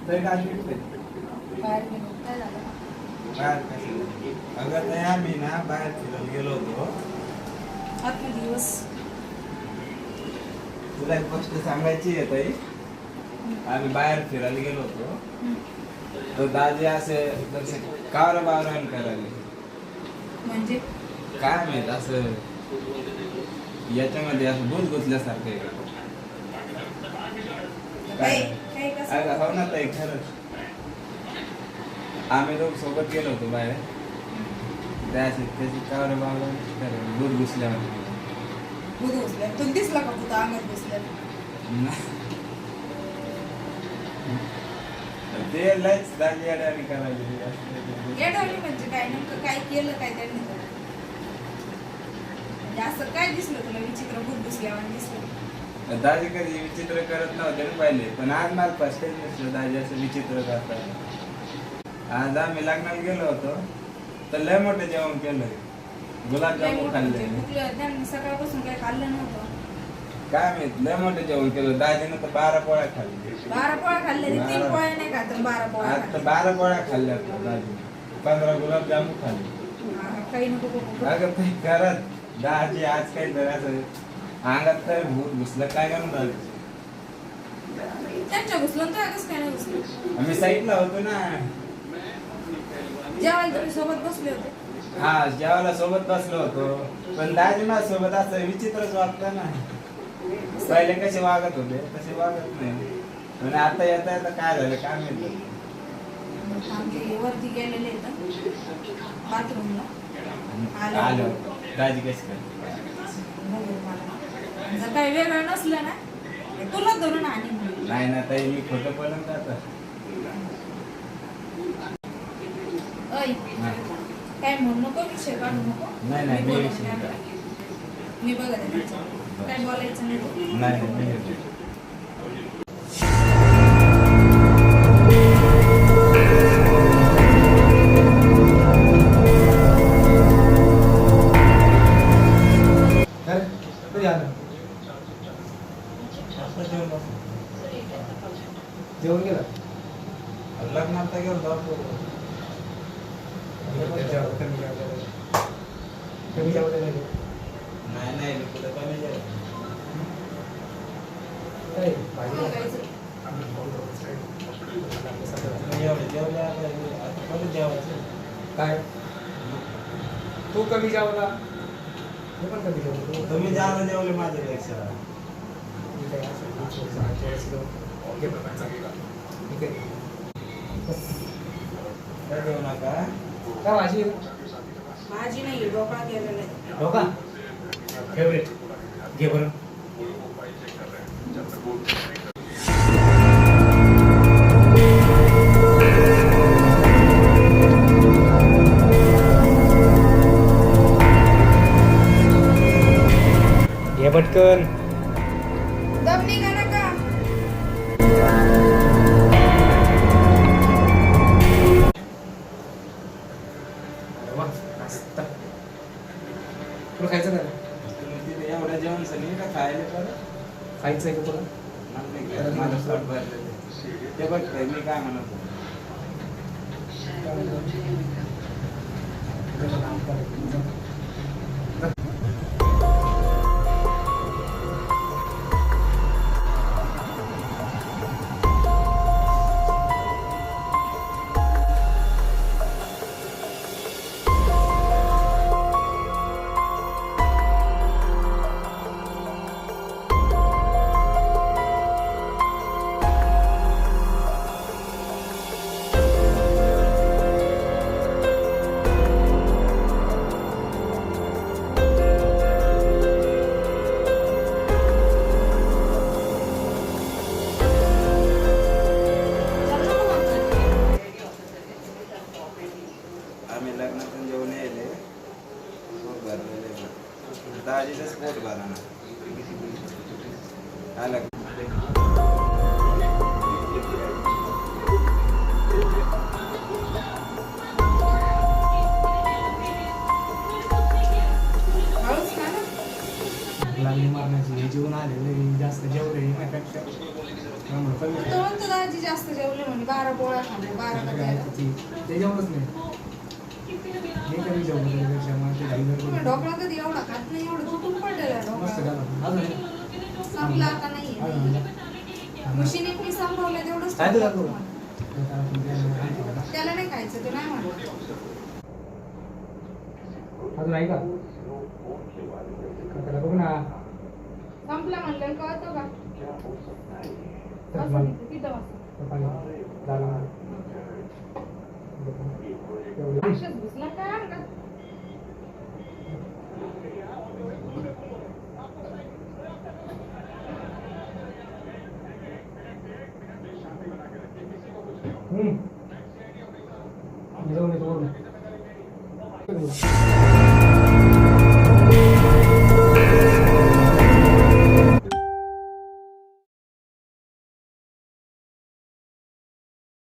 तरी काय भेटते बाहेर गेलो काय झालं बाहेर कशाला अगं नाही आम्ही ना बाहेर फिरायला गेलो होतो आजचा दिवस तुला एक गोष्ट सांगायची आहे ताई आम्ही बाहेर फिरायला गेलो होतो तर दाजी असे कावरा बावरान करायला म्हणजे काय माहित असं याच्यामध्ये असं भूत घुसल्यासारखं आहे काय काय कसं अगं हो ना ताई खरंच आम्ही लोक सोबत गेलो होतो बाहेर त्याची कावरा बावरान करायला भूत घुसल्यामध्ये भूत घुसलं तुला दिसला का भूत अंगात घुसलं ते लयच दाजी अडाणी करायला येडवली म्हणजे काय नेमकं काय केलं काय त्यांनी म्हणजे असं काय दिसलं तुला विचित्र भूत घुसल्यावर दिसलं दाजी कधी विचित्र करत नव्हते ना पहिले पण आज मला फर्स्ट टाइम दिसलं दाजी असं विचित्र करतात आज आम्ही लग्नाला गेलो होतो तर लय मोठं जेवण केलं गुलाबजामुन खाल्ले त्यांनी सकाळपासून काही खाल्लं नव्हतं काय माहित लय मोठं जेवण केलं दाजीनं तर 12 पोळ्या खाल्ल्या 12 पोळ्या खाल्ले 3 पोळ्या नाही खात 12 पोळ्या आज तर 12 पोळ्या खाल्ल्या दाजी 15 गुलाबजामुन खाल्ले काही नको अगं ते करत दाजी आज काही तर असं अंगात तर भूत घुसलं काय करून दाजी त्यांच्या घुसलं तर कसं काय नाही घुसलं आम्ही साईडला होतो ना जेवायला तुम्ही सोबत बसले होते हा जेवायला सोबत बसलो होतो पण दाजी माझ्या सोबत असं विचित्रच वागतं ना पहिले कसे वागत होते तसे वागत नाही आणि आता येता येता काय झालं काय माहिती आमचे वरती गेलेले बाथरूमला आलो दाजी कशी काय जर काही वेगळं नसलं ना तुला धरून आणि नाही ना ताई मी खोटं बोलून जात ऐ काय म्हणू नको विषय काढू नको नाही नाही मी विषय बोलत नाही. मी बघत आहे त्यांचं. काय बोलायचं नाही नाही नाही मी जेवण केलं लग्नात तर गेलो होतो. कमी जेवलं नाही नाही मी कुठं कमी जेवलो. तुम्ही एवढे जेवले आता कधी जेवायचं काय तू कमी जेवला मी पण कमी जेवलो तुम्ही जायला जेवले माझ्यापेक्षा काय जेवू नका काय भाजी माझी नाही डोका गेलेला आहे हो का फेवरेट घे बरं घे पटकन दम निघा नका वा मस्त तुला खायचं का तुम्ही तिथे एवढं जेवण सगळी का खायला तर खायचं आहे का तुला माझं पोट भरलेलं ते बघ मी काय म्हणत होतो. आम्ही लग्नातून जेवण यायले पोट भरलेले दाजीचंच पोट भरा ना आलं हळूच खा ना लागली मारण्याची हे जेवण आलेलं जास्त जेवढे येण्यापेक्षा त्यामुळे कमी तो म्हणतो दाजी जास्त जेवले म्हणे 12 पोळ्या खाल्ल्या 12 का 13. ते जेवणच नाही मी कमी जेवण त्याच्यापेक्षा मला ते घाई तुम्ही ढोकळा कधी एवढा खात नाही एवढं तुटून पडलेला मस्त ढोकळा झालं अजून संपला आता नाहीये खुशीने मी संपवलं तेवढंच काय तुला करू? त्याला नाही खायचं तो नाही म्हणत अजून आहे का त्याला बघ ना संपला म्हणलं कळतो का तर असं मला नाही, तिथं बस. झालं एवढं अक्षरच घुसला काय अंगात? जेवण येतो